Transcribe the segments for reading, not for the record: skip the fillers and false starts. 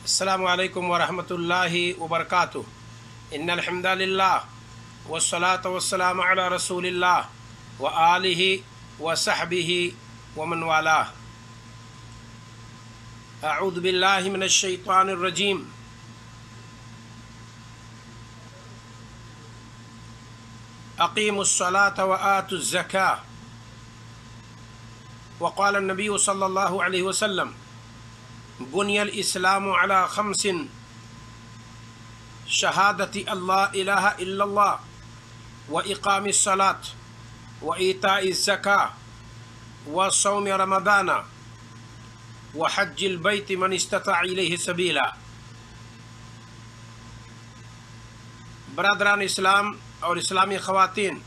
अस्सलामु अलैकुम वरहमतुल्लाहि वबरकातुहू। इन्नल हम्दलिल्लाह वस्सलातु वस्सलामु अला रसूलिल्लाह व आलिहि व सहबिहि व मन वालाह। अऊज़ु बिल्लाहि मिनश शैतानिर रजीम। अक़ीमुस्सलात व आतुज़ ज़काह। व क़ाल नबी सल्लल्लाहु अलैहि वसल्लम बुनियल इस्लामु अला खम्सिन शहादति अल्ला इलाहा इल्लल्लाह व इक़ामिस सलात व ईताइज़ ज़काह व सौम रमज़ाना व हज्जिल बैत मन इस्तता इलैहि सबीला। बरदरान इस्लाम और इस्लामी ख़वातीन,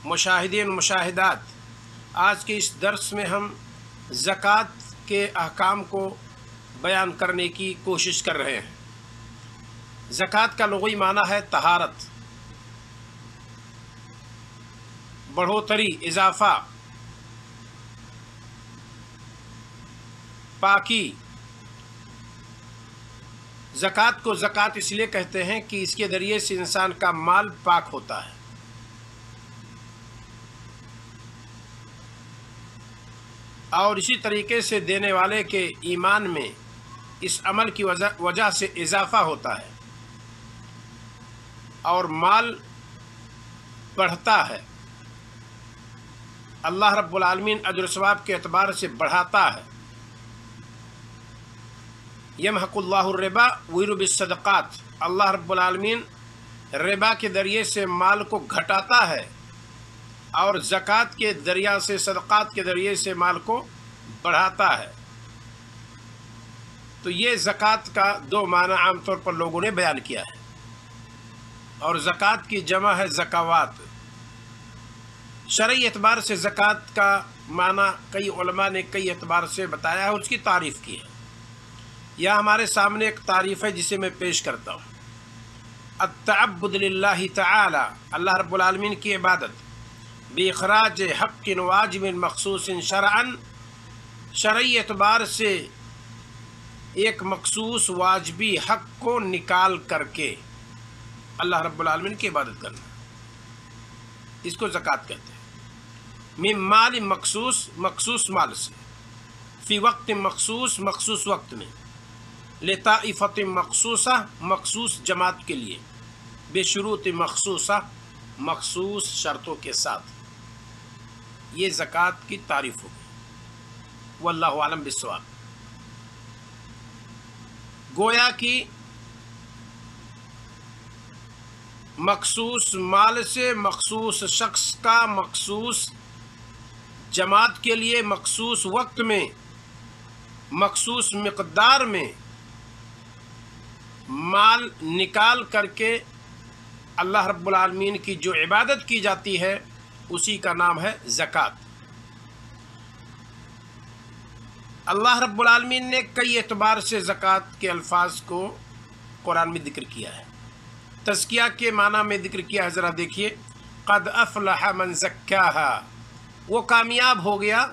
मुशाहिदीन मुशाहिदात, आज के इस दर्स में हम ज़कात के अहकाम को बयान करने की कोशिश कर रहे हैं। ज़कात का लुग़वी माना है तहारत, बढ़ोतरी, इजाफ़ा, पाकी। ज़कात को ज़कात इसलिए कहते हैं कि इसके ज़रिए से इंसान का माल पाक होता है। और इसी तरीके से देने वाले के ईमान में इस अमल की वजह से इजाफ़ा होता है और माल बढ़ता है। अल्लाह रब्बुल आलमीन अज्र सवाब के एतबार से बढ़ाता है। यमहकुल्लाहु रिबा व युरबि सदक़ात। अल्लाह रब्बुल आलमीन रिबा के ज़रिए से माल को घटाता है और ज़कात के ज़रिया से, सदक़ात के ज़रिए से माल को बढ़ाता है। तो ये ज़कात का दो माना आमतौर पर लोगों ने बयान किया है और ज़कात की जमा है ज़कावात। शरई एतबार से ज़कात का माना कई उलमा ने कई एतबार से बताया है, उसकी तारीफ़ की है। यह हमारे सामने एक तारीफ़ है जिसे मैं पेश करता हूँ। अत्तअब्बुद लिल्लाहि तआला, अल्लाह रब्बुल आलमीन की इबादत, बिखराज हक़्क़िन वाजिबिन मख़सूसिन शरअन, शरई एतबार से एक मखसूस वाजबी हक़ को निकाल करके अल्लाह रब्बुल आलमीन की इबादत करना, इसको ज़कात कहते हैं। मिन माल मखसूस, मखसूस माल से, फ़ी वक्त मखसूस, मखसूस वक्त में, लिताइफ़त मखसूसा, मखसूस जमात के लिए, बेशुरूत मखसूसा, मखसूस शर्तों के साथ। ये ज़कात की तारीफ़ होगी। वल्लाहु आलम बिस्सवाब। गोया कि मखसूस माल से, मखसूस शख्स का, मखसूस जमात के लिए, मखसूस वक्त में, मखसूस मिक़दार में माल निकाल करके अल्लाह रब्बुल आलमीन की जो इबादत की जाती है उसी का नाम है ज़कात। अल्लाह रब्बुल आलमीन ने कई एतबार से ज़कात के अल्फाज को कुरान में ज़िक्र किया है। तज़किया के माना में ज़िक्र किया है, ज़रा देखिए। क़द अफ़लह मन ज़क्काहा, वो कामयाब हो गया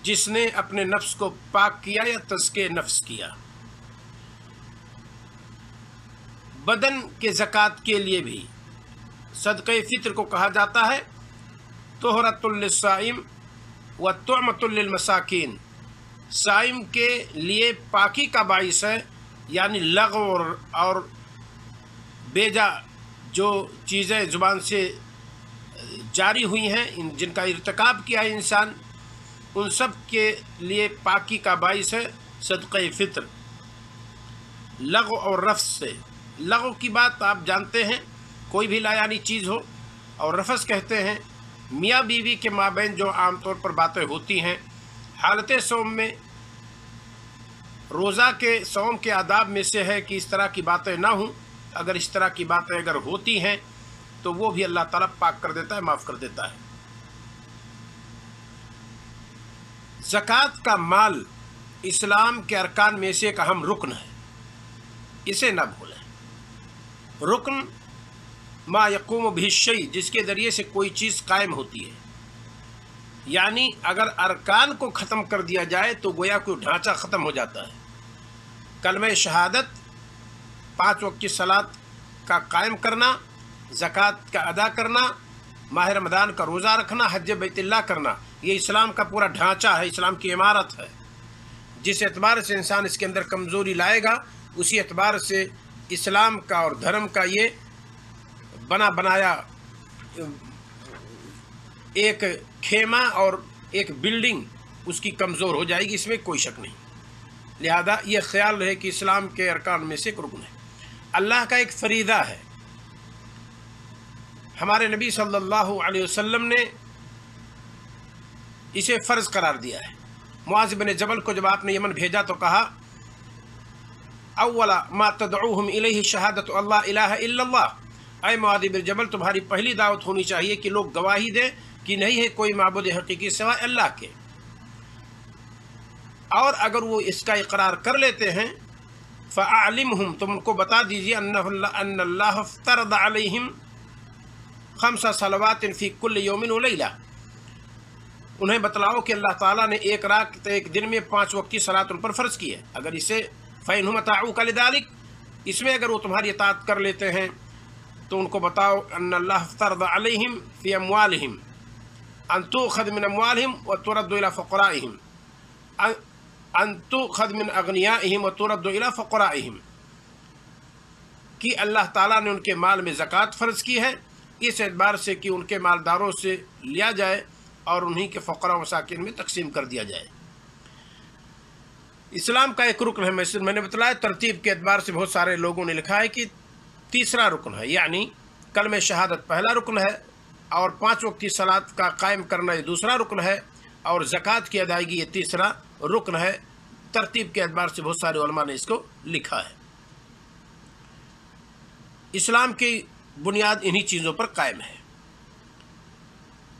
जिसने अपने नफ्स को पाक किया या तज़किए नफ्स किया। बदन के ज़कात के लिए भी सदक़े फ़ित्र को कहा जाता है तुहरतुल लिस्साइम व तुअमतुल लिलमसाकीन। साइम के लिए पाकी का बाइस है, यानी लग़व और बेजा जो चीज़ें ज़ुबान से जारी हुई हैं, जिनका इर्तिकाब किया है इंसान, उन सब के लिए पाकी का बाइस है सदक़े फ़ित्र। लग़व और रफ़्स से, लग़व की बात आप जानते हैं, कोई भी लायानी चीज़ हो, और रफ़स कहते हैं मियाँ बीवी के माबैन जो आमतौर पर बातें होती हैं हालत सौम में। रोज़ा के सौम के आदाब में से है कि इस तरह की बातें ना हों। अगर इस तरह की बातें अगर होती हैं तो वो भी अल्लाह ताला पाक कर देता है, माफ़ कर देता है। ज़कात का माल इस्लाम के अरकान में से एक अहम रुकन है, इसे ना भूलें। रुकन मा यक़ूम बिही शै, जिसके ज़रिए से कोई चीज़ कायम होती है। यानी अगर अरकान को ख़त्म कर दिया जाए तो गोया कोई ढांचा ख़त्म हो जाता है। कलमे शहादत, 5 वक्त की सलात का कायम करना, ज़कात का अदा करना, माह रमज़ान का रोज़ा रखना, हज बैतुल्लाह करना, ये इस्लाम का पूरा ढांचा है, इस्लाम की इमारत है। जिस एतबार से इंसान इसके अंदर कमज़ोरी लाएगा, उसी एतबार से इस्लाम का और धर्म का ये बना बनाया एक खेमा और एक बिल्डिंग उसकी कमज़ोर हो जाएगी, इसमें कोई शक नहीं। लिहाजा ये ख्याल रहे कि इस्लाम के अरकान में से एक रुकन है, अल्लाह का एक फरीदा है। हमारे नबी सल्लल्लाहु अलैहि वसल्लम ने इसे फ़र्ज़ करार दिया है। मुआज़ बिन जबल को जब आपने यमन भेजा तो कहा, अव्वला मा तदऊहुम इलैहि शहादतु अल्ला इलाहा इल्लल्लाह, ऐ मुआज़ बिन जबल तुम्हारी पहली दावत होनी चाहिए कि लोग गवाही दें कि नहीं है कोई माबूद हकीकी सिवाय अल्लाह के, और अगर वो इसका इकरार कर लेते हैं फ़अलिमहुम, तुम उनको बता दीजिए अन्नल्लाह इफ्तरद अलैहिम 5 सलवातिन फ़ी कुल्लि यौमिन व लैला, उन्हें बतलाओ कि अल्लाह ताला ने एक रात एक दिन में 5 वक्त की सलात उन पर फ़र्ज़ की है। अगर इसे फ़इनहुम अताऊका लिज़ालिक, इसमें अगर वो तुम्हारी इताअत कर लेते हैं तो उनको बताओ अन्नल्लाह इफ्तरद अलैहिम फ़ी अम्वालिहिम अन तुख़ज़ मिन अम्वालिहिम व तुरद्दु इला फ़ुक़राइहिम अन तुख़ज़ मिन अग़नियाइहिम व तुरद्दु इला फ़ुक़राइहिम, कि अल्लाह ताला ने उनके माल में ज़कात फ़र्ज़ की है, इस एतबार से कि उनके मालदारों से लिया जाए और उन्हीं के फ़क़रा मसाकिन में तकसीम कर दिया जाए। इस्लाम का एक रुकन है, मैंने बतलाया तरतीब के एतबार से बहुत सारे लोगों ने लिखा है कि तीसरा रुकन है, यानी कलमे शहादत पहला रुकन है और 5 वक्त की सलात का कायम करना ये दूसरा रुकन है और ज़कात की अदायगी ये तीसरा रुकन है। तरतीब के एतबार से बहुत सारे उलमा ने इसको लिखा है। इस्लाम की बुनियाद इन्हीं चीज़ों पर कायम है।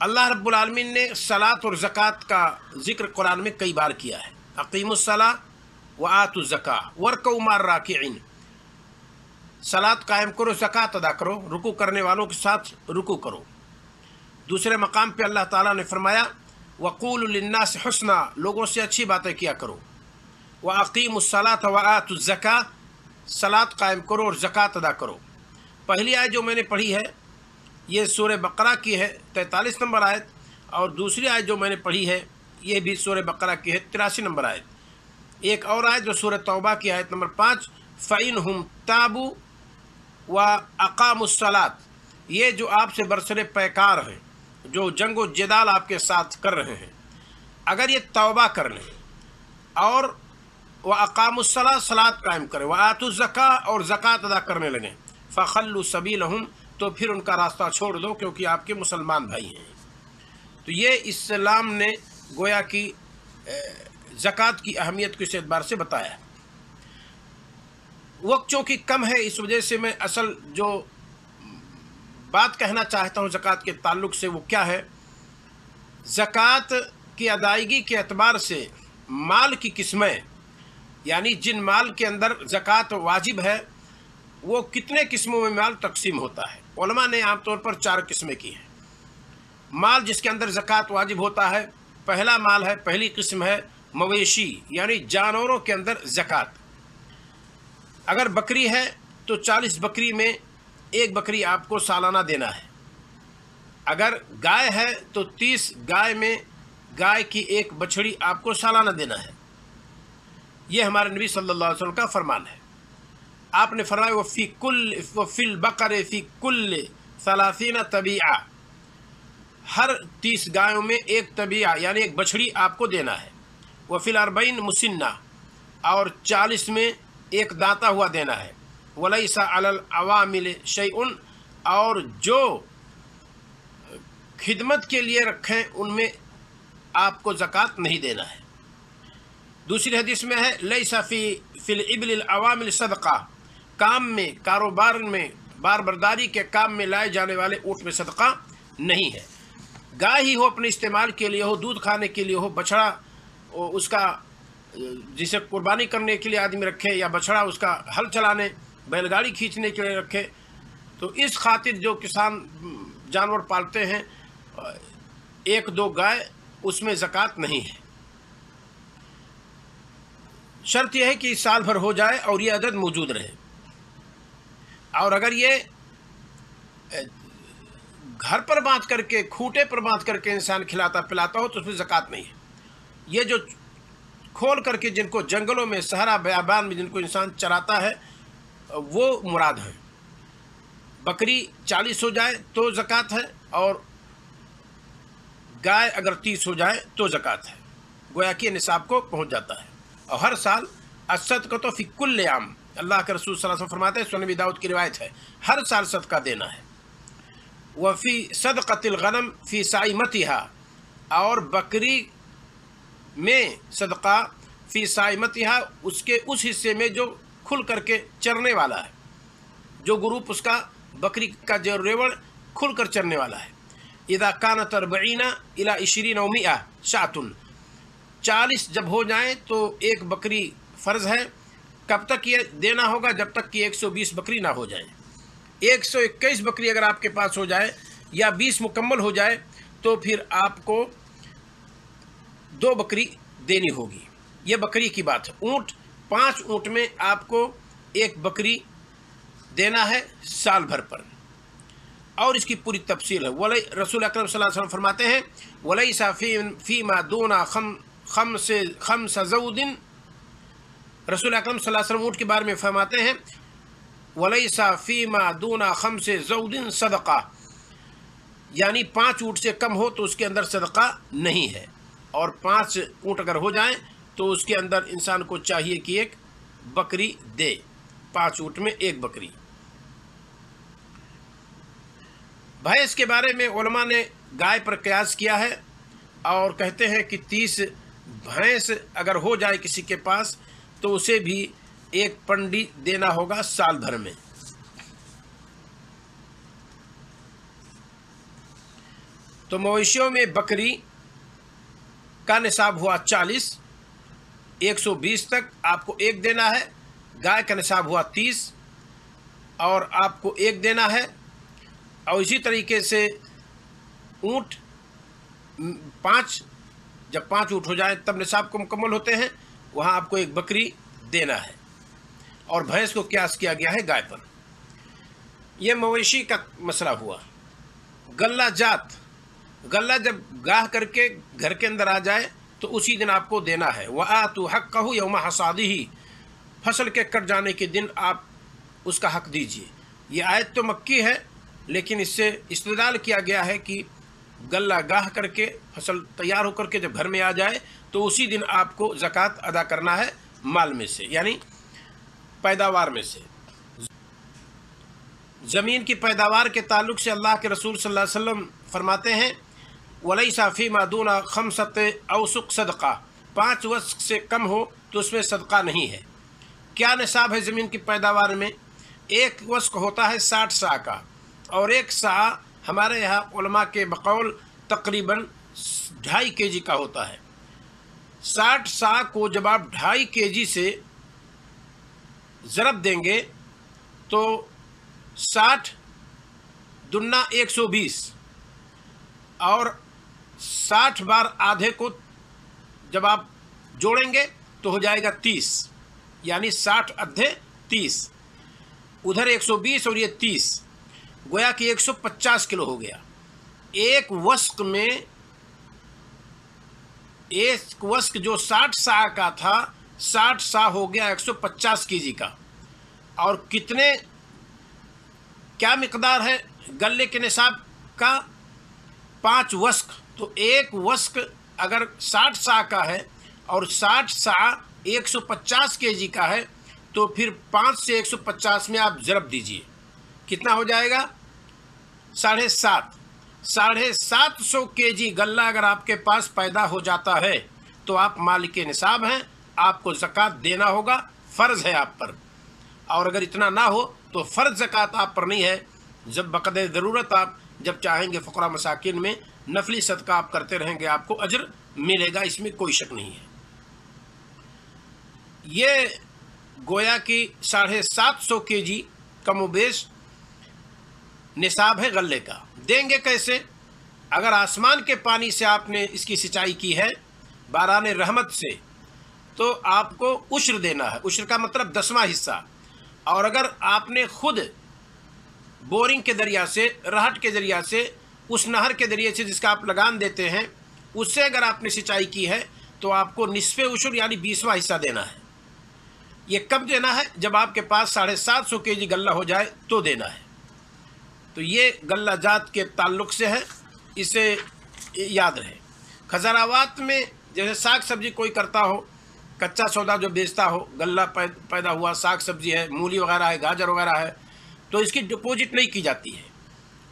अल्लाह रब्बुल आलमीन ने सलात और ज़कात का ज़िक्र कुरान में कई बार किया है। अक़ीमुस्सलाह व आतुज़ ज़काह वरकऊ मार राकिईन, सलात कायम करो, ज़कात अदा करो, रुकू करने वालों के साथ रुकू करो। दूसरे मकाम पे अल्लाह ताला ने फरमाया वक़ूलु लिन्नास हुस्ना, लोगों से अच्छी बातें किया करो। व अक़ीमुस्सलात व आतुज़ ज़काह, सलात कायम करो और ज़कात अदा करो। पहली आयत जो मैंने पढ़ी है ये सूरह बकरा की है 43 नंबर आयत, और दूसरी आयत जो मैंने पढ़ी है ये भी सूरह बकरा की है 83 नंबर आयत। एक और आयत जो सूरह तौबा की आयत नंबर 5, फ़इनहुम ताबू व अक़ामुस्सलात, ये जो आपसे बरसरे पैकार हैं, जो जंगो जिदाल आपके साथ कर रहे हैं, अगर ये तौबा कर लें और व अक़ामुस्सलात, सलात कायम करें, व आतुज़ ज़काह, और ज़कात अदा करने लगें, फ़ख़ल्लु सबीलहुम, तो फिर उनका रास्ता छोड़ दो क्योंकि आपके मुसलमान भाई हैं। तो ये इस्लाम ने गोया कि ज़कात की अहमियत को इस एतबार से बताया। वक्त चूँकि कम है, इस वजह से मैं असल जो बात कहना चाहता हूँ ज़कात के ताल्लुक़ से वो क्या है, ज़कात की अदायगी के एतबार से माल की किस्में, यानी जिन माल के अंदर ज़कात वाजिब है वो कितने किस्मों में माल तकसीम होता है। उलमा ने आमतौर पर 4 किस्में की हैं। माल जिसके अंदर ज़कात वाजिब होता है, पहला माल है, पहली किस्म है मवेशी, यानी जानवरों के अंदर ज़कात। अगर बकरी है तो 40 बकरी में 1 बकरी आपको सालाना देना है। अगर गाय है तो 30 गाय में गाय की 1 बछड़ी आपको सालाना देना है। ये हमारे नबी सल्लल्लाहु अलैहि वसल्लम का फरमान है। आपने फरमाया वो फिल बकरे फ़ी कुल्ल 30 तबीआ, हर 30 गायों में 1 तबीआ यानी 1 बछड़ी आपको देना है। वह फिल 40 मुसिन्ना, और 40 में 1 दाता हुआ देना है। वलैसा अलल अवामिल शैउन, और जो खिदमत के लिए रखें उनमें आपको ज़कात नहीं देना है। दूसरी हदीस में है लैसा फिल इबिल अवामिल सदका, काम में, कारोबार में, बार बर्दारी के काम में लाए जाने वाले ऊँट में सदका नहीं है। गाय ही हो अपने इस्तेमाल के लिए हो, दूध खाने के लिए हो, बछड़ा उसका जिसे कुर्बानी करने के लिए आदमी रखे, या बछड़ा उसका हल चलाने, बैलगाड़ी खींचने के लिए रखे, तो इस खातिर जो किसान जानवर पालते हैं 1-2 गाय, उसमें ज़कात नहीं है। شرط یہ ہے کہ سال بھر ہو جائے اور یہ عدد موجود رہے، اور اگر یہ گھر پر باندھ کر کے، کھوٹے پر باندھ کر کے انسان کھلاتا پلاتا ہو تو اس میں زکوٰۃ نہیں ہے۔ یہ جو کھول کر کے جن کو جنگلوں میں، صحرا بیابان میں جن کو انسان چراتا ہے وہ مراد ہیں۔ بکری 40 ہو جائے تو زکوٰۃ ہے، اور گائے اگر 30 ہو جائے تو زکوٰۃ ہے، گویا کہ نصاب کو پہنچ جاتا ہے۔ اور ہر سال الصدقۃ فی کل عام، اللہ کے رسول صلی اللہ علیہ وسلم فرماتے ہیں، سنن ابی داؤد کی روایت ہے، ہر سال صدقہ دینا ہے۔ وفی صدقۃ الغنم فی صائمتها، اور بکری میں صدقہ فی صائمتها، اس کے اس حصے میں جو کھل کر کے چرنے والا ہے، جو گروپ اس کا بکری کا جو ریوڑ کھل کر چرنے والا ہے۔ اذا كانت 40 الى 20 و 100 شاۃ، 40 جب ہو جائیں تو ایک بکری فرض ہے۔ کب تک یہ دینا ہوگا؟ جب تک کہ 120 بکری نہ ہو جائیں۔ 121 بکری اگر آپ کے پاس ہو جائے یا 20 مکمل ہو جائے تو پھر آپ کو 2 بکری دینی ہوگی۔ یہ بکری کی بات ہے۔ اونٹ، 5 اونٹ میں آپ کو 1 بکری دینا ہے سال بھر پر، اور اس کی پوری تفصیل ہے۔ رسول اکرم صلی اللہ علیہ وسلم فرماتے ہیں وَلَيْسَ فِيمَا دُونَ خَمْسَ زَوْدٍ، رسول اکرم صلی اللہ علیہ وسلم اونٹ کے بارے میں فرماتے ہیں وَلَيْسَ فِيمَا دُونَ خَمْسِ زَوْدٍ صدقہ، یعنی 5 اونٹ سے کم ہو تو اس کے اندر صدقہ نہیں ہے، اور 5 اونٹ اگر ہو جائیں تو اس کے اندر انسان کو چاہیے کہ 1 بکری دے، 5 اونٹ میں 1 بکری۔ بھینس کے بارے میں علماء نے گائے پر قیاس کیا ہے، اور کہتے ہیں کہ 30 بھینس اگر ہو جائے کسی کے پاس تو اسے بھی 1 پنڈی دینا ہوگا سال بھر میں۔ تو مویشیوں میں بکری کا نصاب ہوا 40، 120 تک آپ کو 1 دینا ہے۔ گائے کا نصاب ہوا 30 اور آپ کو 1 دینا ہے، اور اسی طریقے سے اونٹ 5، جب 5 اونٹ ہو جائیں تب نصاب کو مکمل ہوتے ہیں، وہاں آپ کو 1 بکری دینا ہے۔ اور بھینس کو قیاس کیا گیا ہے گائے پر۔ یہ مویشی کا مسئلہ ہوا۔ غلہ جات، غلہ جب گاہ کر کے گھر کے اندر آ جائے تو اسی دن آپ کو دینا ہے۔ وَآتُوا حَقَّهُ يَوْمَ حَصَادِهِ، فصل کے کٹ جانے کے دن آپ اس کا حق دیجیے۔ یہ آیت تو مکی ہے، لیکن اس سے استدلال کیا گیا ہے کہ غلہ گاہ کر کے فصل تیار ہو کر کے جب گھر میں آ جائے تو اسی دن آپ کو زکوٰۃ ادا کرنا ہے مال میں سے، یعنی پیداوار میں سے۔ زمین کی پیداوار کے تعلق سے اللہ کے رسول صلی اللہ علیہ وسلم فرماتے ہیں وَلَيْسَ فِيمَا دُونَ 5 أَوْسُقٍ صدقہ، 5 وسق سے کم ہو تو اس میں صدقہ نہیں ہے۔ کیا نصاب ہے زمین کی پیداوار میں؟ 1 وسق ہوتا ہے 60 سا کا، اور 1 سا ہمارے یہاں علماء کے بقول تقریباً 2.5 kg کا ہوتا ہے۔ 60 سا کو جب آپ 2.5 kg سے ضرب دیں گے تو 60 دنا 120، اور 60 بار آدھے کو جب آپ جوڑیں گے تو ہو جائے گا 30، یعنی 60 ادھے 30، ادھر 120 اور یہ 30، گویا کہ 150 کلو ہو گیا۔ 1 وسق میں، 1 وسق جو 60 سا کا تھا، 60 سا ہو گیا 150 kg کا۔ اور کیا مقدار ہے غلے کے نصاب کا؟ 5 وسق۔ تو 1 وسق اگر 60 سا کا ہے اور 60 سا 150 kg کا ہے تو پھر 5 سے 150 میں آپ ضرب دیجئے، کتنا ہو جائے گا؟ 750 kg غلہ اگر آپ کے پاس پیدا ہو جاتا ہے تو آپ مالک نصاب ہیں، آپ کو زکوٰۃ دینا ہوگا، فرض ہے آپ پر۔ اور اگر اتنا نہ ہو تو فرض زکوٰۃ آپ پر نہیں ہے، جب بقدر ضرورت آپ جب چاہیں گے فقراء مساکین میں نفلی صدقہ آپ کرتے رہیں گے، آپ کو اجر ملے گا، اس میں کوئی شک نہیں ہے۔ یہ گویا کہ 750 kg کم و بیش نصاب ہے غلے کا۔ دیں گے کیسے؟ اگر آسمان کے پانی سے آپ نے اس کی سینچائی کی ہے باران رحمت سے، تو آپ کو عشر دینا ہے. عشر کا مطلب 10واں حصہ. اور اگر آپ نے خود بورنگ کے ذریعہ سے, رہٹ کے ذریعہ سے, اس نہر کے ذریعے سے جس کا آپ لگان دیتے ہیں, اس سے اگر آپ نے سینچائی کی ہے تو آپ کو نصف عشر یعنی 20واں حصہ دینا ہے. یہ کب دینا ہے؟ جب آپ کے پاس 750 kg غلہ ہو جائے تو دینا ہے. تو یہ غلہ جات کے تعلق سے ہے, اسے یاد رہے. خضروات میں جیسے ساگ سبزی کوئی کرتا ہو, کچا سودا جو بیچتا ہو, غلہ پیدا ہوا, ساگ سبزی ہے, مولی وغیرہ ہے, گاجر وغیرہ ہے, تو اس کی ڈپوزٹ نہیں کی جاتی ہے.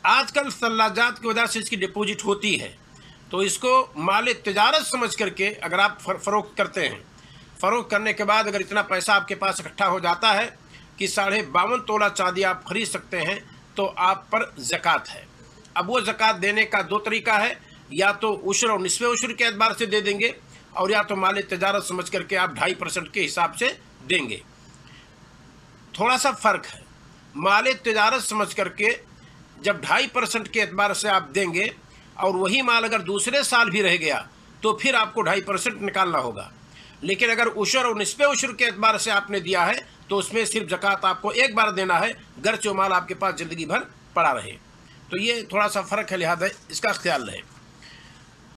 آج کل ثلاجات کی وجہ سے اس کی ڈپوزٹ ہوتی ہے. تو اس کو مال تجارت سمجھ کر کے اگر آپ فروخت کرتے ہیں, فروخت کرنے کے بعد اگر اتنا پیسہ آپ کے پاس اکٹھا ہو جاتا ہے کہ 52.5 تولہ چاندی آپ خرید سکتے ہیں, تو آپ پر زکوٰۃ ہے. اب وہ زکوٰۃ دینے کا 2 طریقہ ہے, یا تو عشر اور نصف عشر کے اعتبار سے دے دیں گے, اور یا تو مال تجارت سمجھ کر کے آپ 2.5% کے حساب سے دیں گے. تھوڑا سا فرق ہے. مال تجارت سمجھ کر کے جب 2.5% کے اعتبار سے آپ دیں گے, اور وہی مال اگر دوسرے سال بھی رہ گیا تو پھر آپ کو 2.5% نکالنا ہوگا. لیکن اگر عشر اور نصف عشر کے اعتبار سے آپ نے دیا ہے تو اس میں صرف زکوٰۃ آپ کو ایک بار دینا ہے, گرچہ مال آپ کے پاس زندگی بھر پڑا رہے. تو یہ تھوڑا سا فرق ہے, لہذا اس کا خیال رہے.